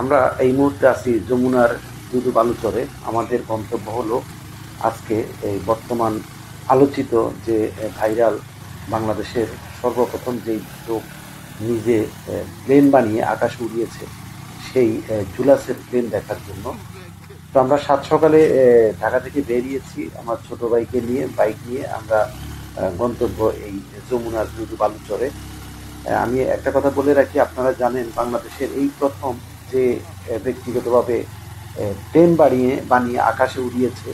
আমরা এই মুহূর্তে আছি যমুনার দুদু বালুচরে। আমাদের গন্তব্য হলো আজকে এই বর্তমান আলোচিত যে ভাইরাল বাংলাদেশের সর্বপ্রথম যেই লোক নিজে প্লেন বানিয়ে আকাশে উড়িয়েছে সেই জুলাসের প্লেন দেখার জন্য। তো আমরা সাত সকালে ঢাকা থেকে বেরিয়েছি আমার ছোট ভাইকে নিয়ে, বাইক নিয়ে আমরা গন্তব্য এই যমুনার দুদু বালুচরে। আমি একটা কথা বলে রাখি, আপনারা জানেন বাংলাদেশের এই প্রথম যে ব্যক্তিগতভাবে প্লেন বানিয়ে আকাশে উড়িয়েছে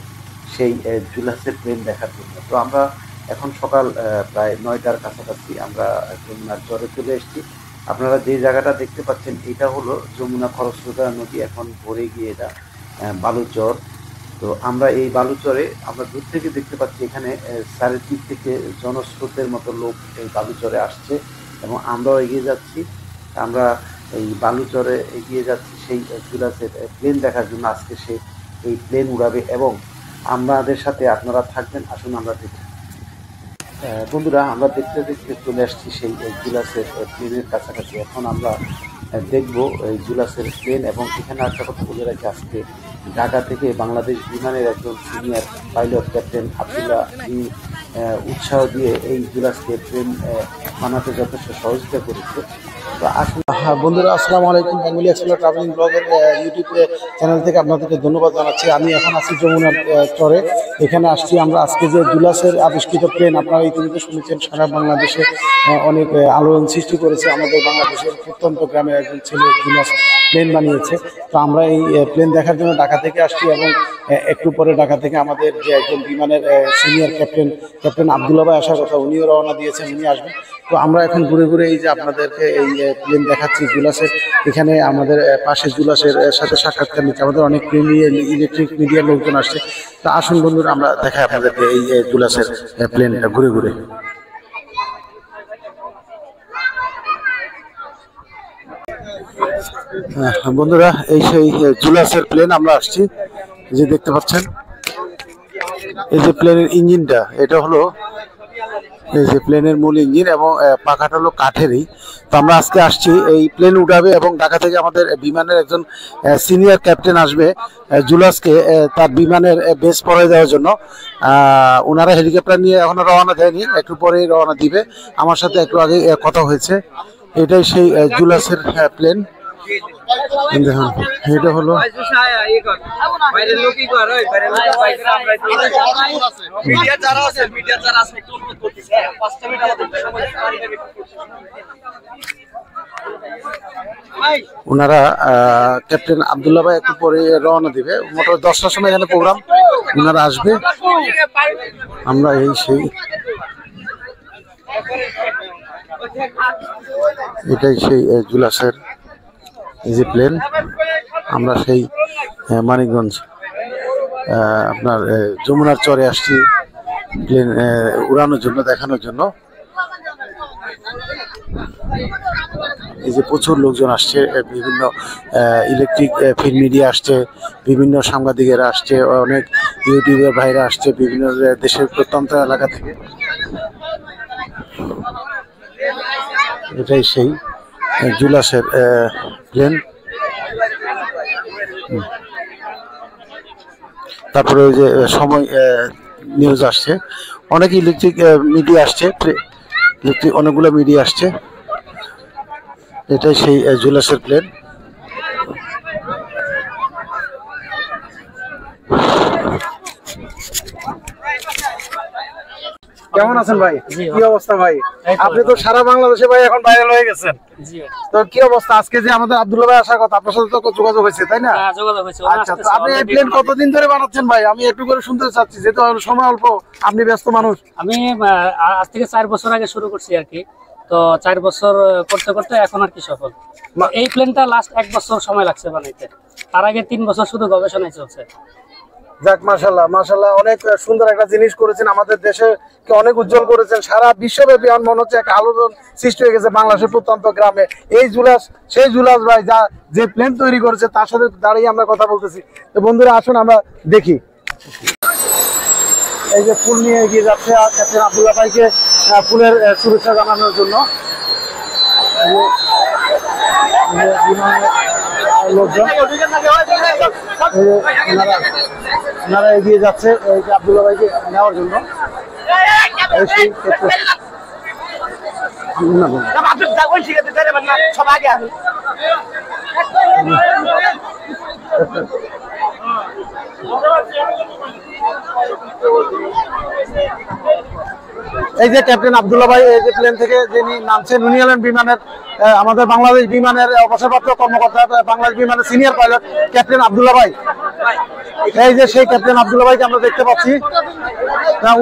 সেই জুলাসের প্লেন দেখার জন্য। তো আমরা এখন সকাল প্রায় 9টার কাছাকাছি আমরা যমুনার চরে চলে এসেছি। আপনারা যে জায়গাটা দেখতে পাচ্ছেন এটা হলো যমুনা খরস্রোতা নদী, এখন ভরে গিয়ে এটা বালুচর। তো আমরা এই বালুচরে আমরা দূর থেকে দেখতে পাচ্ছি এখানে চারিদিক থেকে জনস্রোতের মতো লোক এই বালুচরে আসছে এবং আমরাও এগিয়ে যাচ্ছি। আমরা এই বালুচরে এগিয়ে যাচ্ছি সেই জুলাসের প্লেন দেখার জন্য। আজকে সে এই প্লেন উড়াবে এবং আমাদের সাথে আপনারা থাকবেন। আসুন আমরা দেখি। বন্ধুরা, আমরা দেখতে দেখতে চলে আসছি সেই জুলাসের প্লেনের কাছাকাছি। এখন আমরা দেখব এই জুলাসের প্লেন। এবং এখানে একটা কথা বলে রাখি, আজকে ঢাকা থেকে বাংলাদেশ বিমানের একজন সিনিয়র পাইলট ক্যাপ্টেন আব্দুল্লাহ উৎসাহ দিয়ে এই জুলাসকে প্লেন বানাতে যথেষ্ট সহযোগিতা করেছে। তো আসুন বন্ধুরা, আসসালামু আলাইকুম। বেঙ্গলি এক্সপ্লোর ট্রাভেলিং ব্লগের ইউটিউব চ্যানেল থেকে আপনাদেরকে ধন্যবাদ জানাচ্ছি। আমি এখন আছি যমুনার চরে। এখানে আসছি আমরা আজকে যে জুলাসের আবিষ্কৃত প্লেন, আপনারা ইতিমধ্যে শুনেছেন সারা বাংলাদেশে অনেক আলোড়ন সৃষ্টি করেছে। আমাদের বাংলাদেশের প্রত্যন্ত গ্রামের একজন ছেলে জুলাস প্লেন বানিয়েছে। তো আমরা এই প্লেন দেখার জন্য ঢাকা থেকে আসছি এবং একটু পরে ঢাকা থেকে আমাদের যে একজন বিমানের সিনিয়র ক্যাপ্টেন আব্দুল্লাহ ভাই আসার কথা, উনিও রওনা দিয়েছেন, উনি আসবেন। তো আমরা এখন ঘুরে ঘুরে এই যে আপনাদেরকে এই প্লেন দেখাচ্ছি জুলাসের। এখানে আমাদের পাশে জুলাসের সাথে সাক্ষাৎকার নিচ্ছে আমাদের অনেক ইলেকট্রিক মিডিয়ার লোকজন আসছে। তা আসুন বন্ধুরা, আমরা দেখাই আপনাদেরকে এই জুলাসের প্লেনটা ঘুরে ঘুরে। বন্ধুরা, এই সেই জুলাসের প্লেন আমরা আসছি, যে দেখতে পাচ্ছেন এই যে প্লেনের ইঞ্জিনটা, এটা হলো এই যে প্লেনের মূল ইঞ্জিন এবং পাখাটা হলো কাঠেরই। তো আমরা আজকে আসছি এই প্লেন উঠাবে এবং ঢাকা থেকে আমাদের বিমানের একজন সিনিয়র ক্যাপ্টেন আসবে জুলাসকে তার বিমানের বেস পড়ায় দেওয়ার জন্য। ওনারা হেলিকপ্টার নিয়ে এখনো রওনা দেয়নি, একটু পরেই রওনা দিবে। আমার সাথে একটু আগে কথা হয়েছে। এটাই সেই জুলাসের প্লেন। দেখুন, এটা হলো ওনারা ক্যাপ্টেন আব্দুল্লাহ ভাই একটু পরে রওনা দিবে, মোটামুটি 10টার সময় এখানে প্রোগ্রাম, ওনারা আসবে। আমরা এই সেই এটাই সেই জুলাসের এই যে প্লেন। আমরা সেই মানিকগঞ্জ আপনার যমুনার চরে আসছি প্লেন উড়ানোর জন্য, দেখানোর জন্য। এই যে প্রচুর লোকজন আসছে, বিভিন্ন ইলেকট্রিক ফিল্ম মিডিয়া আসছে, বিভিন্ন সাংবাদিকেরা আসছে, অনেক ইউটিউবের ভাইরা আসছে বিভিন্ন দেশের প্রত্যন্ত এলাকা থেকে। এটাই সেই জুলাসের প্লেন। তারপরে ওই যে সময় নিউজ আসছে, অনেক ইলেকট্রিক মিডিয়া আসছে, অনেকগুলো মিডিয়া আসছে। এটাই সেই জুলাসের প্লেন। কেমন আছেন ভাই? কি অবস্থা ভাই? আপনি তো সারা বাংলাদেশে ভাই এখন ভাইরাল হয়ে গেছেন। তো কি অবস্থা? আজকে যে আমাদের আব্দুল্লাহ ভাই আসার কথা, আপনার সাথে তো যোগাযোগ হয়েছে, তাই না? আচ্ছা, তো আপনি এই প্লেন কতদিন ধরে বানাচ্ছেন ভাই? আমি একটু করে শুনতে চাচ্ছি, যেহেতু সময় অল্প, আপনি ব্যস্ত মানুষ। আমি আজ থেকে 4 বছর আগে শুরু করছি আর কি। তো 4 বছর করতে করতে এখন আর কি সফল। এই প্লেনটা লাস্ট 1 বছর সময় লাগছে বানাইতে, তার আগে 3 বছর শুধু গবেষণায় চলছে। যাক, মাশাআল্লাহ মাশাআল্লাহ, অনেক সুন্দর একটা জিনিস করেছেন, আমাদের দেশকে অনেক উজ্জ্বল করেছেন। সারা বিশ্বব্যাপী মনে হচ্ছে একটা আলোড়ন সৃষ্টি হয়ে গেছে বাংলাদেশের প্রত্যন্ত গ্রামে। এই জুলাস, সেই জুলাস ভাই যে প্লেন তৈরি করেছে, তার সাথে দাঁড়িয়ে আমরা কথা বলতেছি। তো বন্ধুরা, আসুন আমরা দেখি। এই যে ফুল নিয়ে এগিয়ে যাচ্ছে ক্যাপ্টেন আব্দুল্লাহ ভাইকে ফুলের শুভেচ্ছা জানানোর জন্য। লোকজন ওনারা এগিয়ে যাচ্ছে এই যে আব্দুল্লাহ ভাইকে নেওয়ার জন্য। এই যে ক্যাপ্টেন আব্দুল্লাহ ভাই এই যে প্লেন থেকে যিনি নামছেন, উনি হলেন বিমানের আমাদের বাংলাদেশ বিমানের অবসরপ্রাপ্ত কর্মকর্তা, বাংলাদেশ বিমানের সিনিয়র পাইলট ক্যাপ্টেন আব্দুল্লাহ ভাই। এই যে সেই ক্যাপ্টেন আব্দুল্লাহ ভাইকে আমরা দেখতে পাচ্ছি,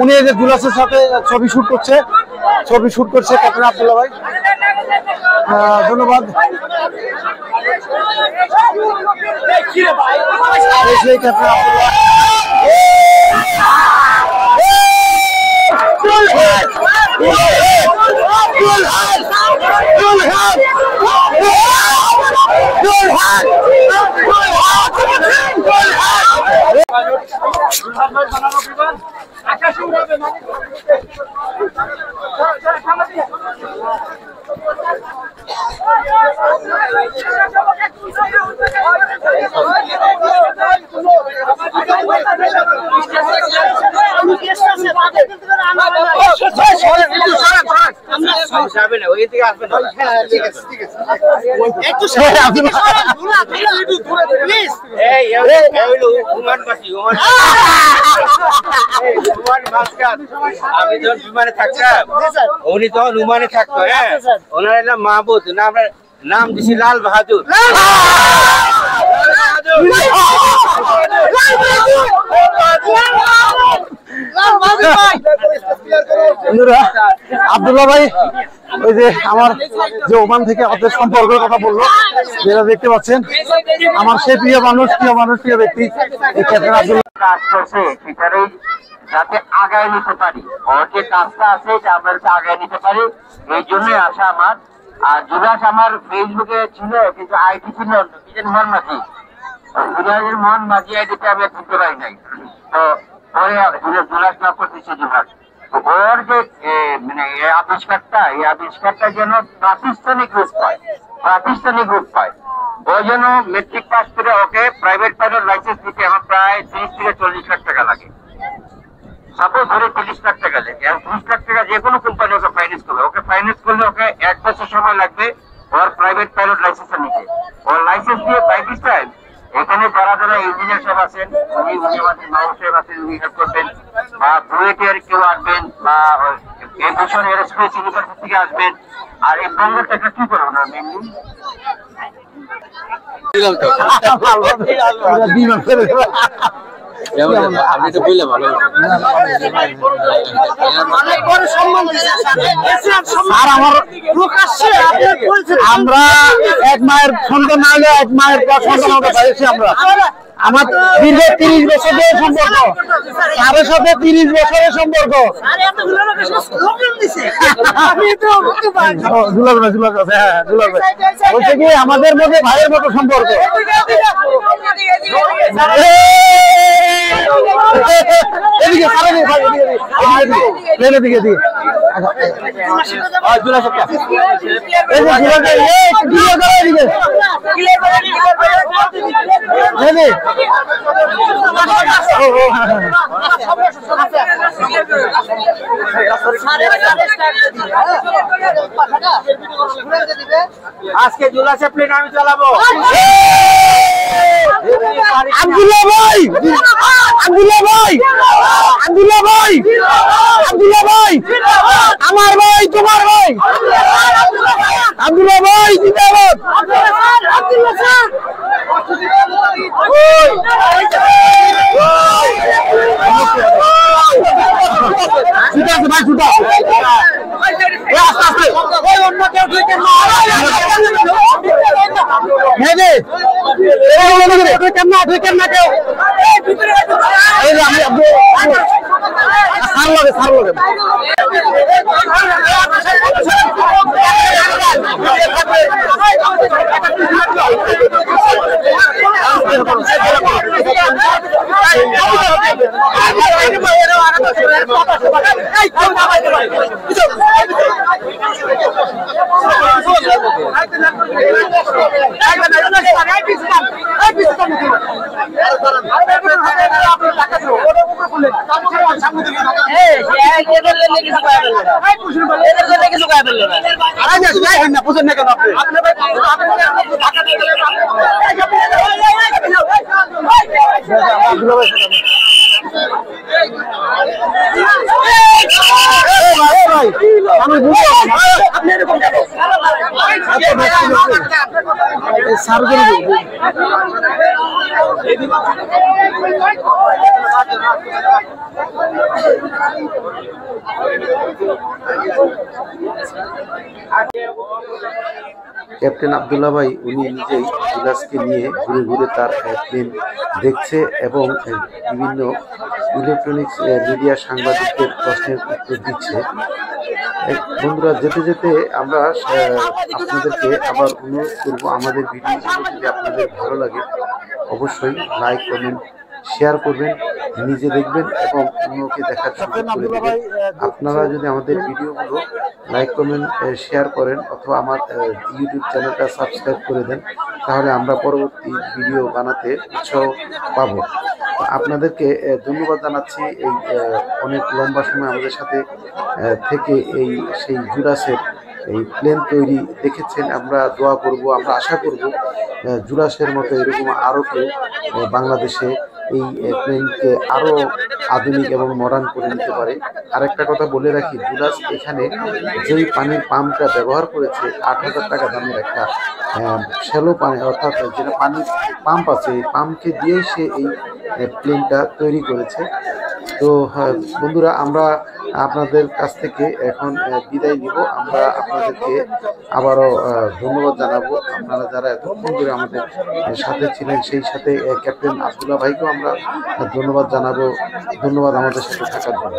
উনি এই যে জুলাসের সাথে ছবি শুট করছে ক্যাপ্টেন আব্দুল্লাহ ভাই। ধন্যবাদ। সেই ক্যাপ্টেন আব্দুল্লাহ আমি যখন বিমানে থাকতাম উনি তখন উমানে থাকতো। হ্যাঁ, ওনার নাম মাহবুব, নাম দিছি লাল বাহাদুর। আব্দুল্লাহ ভাই ওই যে আমার যে ওমান থেকে আমাদের সম্পর্কের কথা বললো, যেটা দেখতে পাচ্ছেন আমার সেই প্রিয় ব্যক্তি ক্যাপ্টেন আব্দুল্লাহ কাজ করছে সেটারই যাতে আগায় নিতে পারি, ওর যে কাজটা আছে এটা আমরা আগায় নিতে পারি, এই জন্যই আসা আমার। আর জুলাস আমার ফেসবুকে ছিল, কিন্তু আইডি ছিল মোহন মাঝি, মোহন মাঝি আইডিতে আমি দিতে পারি নাই। তো পরে জুলাস লাভ করতেছে জুলাস। ওর যে মানে এই আবিষ্কারটা যেন প্রাতিষ্ঠানিক রূপ পায়, ওই জন্য মেট্রিক পাস করে ওকে প্রাইভেট পাইলট লাইসেন্স দিতে আমার প্রায় 30 থেকে 40 লাখ টাকা লাগে। সাপোজ ধরে 30 লাখ টাকা লাগে, 30 লাখ টাকা যে কোনো কোম্পানি ওকে ফাইন্যান্স করবে, ওকে 1 বছর সময় লাগবে ওর প্রাইভেট পাইলট লাইসেন্স নিতে। ওর লাইসেন্স দিয়ে বাই দিস টাইম এখানে যারা ইঞ্জিনিয়ার সাহেব আছেন, উনি আমাদের মাহবুব সাহেব আছেন, উনি হেল্প করবেন, বা বুয়েটের কেউ আসবেন, বা এভিয়েশন এরোস্পেস ইউনিভার্সিটি থেকে আসবেন। আর এই বঙ্গের টাকা কি করবো না মেনলি আপনি তো বললে ভালো। আমরা এক মায়ের সন্তান না হলে এক মায়ের সন্তান হতে পারছি। আমরা আমার দীর্ঘ 30 বছরের সম্পর্ক, তাদের সাথে 30 বছরের সম্পর্ক। বলছে কি আমাদের মধ্যে ভাইয়ের মতো সম্পর্ক। এদিকে প্লেনের দিকে দিয়ে আজকে জুলাসে প্লেন আমি চালাবো। আব্দুল্লাহ ভাই, আব্দুল্লাহ ভাই, আব্দুল্লাহ ভাই, আব্দুল্লাহ ভাই, আমার ভাই, তোমার ভাই, আব্দুল্লাহ ভাই জিন্দাবাদ। ছুটা আছে ভাই, ছুটা ক্যাপ্টেন আব্দুল্লাহ ভাই উনি নিজেই জুলাসকে নিয়ে ঘুরে ঘুরে তার প্লেন দেখছে এবং বিভিন্ন ইলেকট্রনিক্স মিডিয়া সাংবাদিকদের প্রশ্নের উত্তর দিচ্ছে। বন্ধুরা, যেতে যেতে আমরা আপনাদেরকে আবার অনুরোধ করব, আমাদের ভিডিওগুলো যদি আপনাদের ভালো লাগে অবশ্যই লাইক কমেন্ট শেয়ার করবেন, নিজে দেখবেন এবং অন্যকে দেখার সুযোগ করে দেবেন। আপনারা যদি আমাদের ভিডিওগুলো লাইক কমেন্ট শেয়ার করেন অথবা আমার ইউটিউব চ্যানেলটা সাবস্ক্রাইব করে দেন, তাহলে আমরা পরবর্তী ভিডিও বানাতে উৎসাহ পাব। আপনাদেরকে ধন্যবাদ জানাচ্ছি এই অনেক লম্বা সময় আমাদের সাথে থেকে সেই জুলাসের এই প্লেন তৈরি দেখেছেন। আমরা দোয়া করব, আমরা আশা করব জুলাসের মতো এরকম আরও কেউ বাংলাদেশে এই প্লেনকে আরও আধুনিক এবং মডার্ন করে নিতে পারে। আরেকটা কথা বলে রাখি, জুলাস এখানে যেই পানির পাম্পটা ব্যবহার করেছে ৮,০০০ টাকা দামের একটা শ্যালো পানি, অর্থাৎ যেটা পানির পাম্প আছে, এই পাম্পকে দিয়েই সে এই প্লেনটা তৈরি করেছে। তো বন্ধুরা, আমরা আপনাদের কাছ থেকে এখন বিদায় নিব। আমরা আপনাদেরকে আবারও ধন্যবাদ জানাবো, আপনারা যারা এতক্ষণ ধরে আমাদের সাথে ছিলেন। সেই সাথে ক্যাপ্টেন আব্দুল্লাহ ভাইকেও আমরা ধন্যবাদ জানাবো। ধন্যবাদ আমাদের সাথে থাকার জন্য।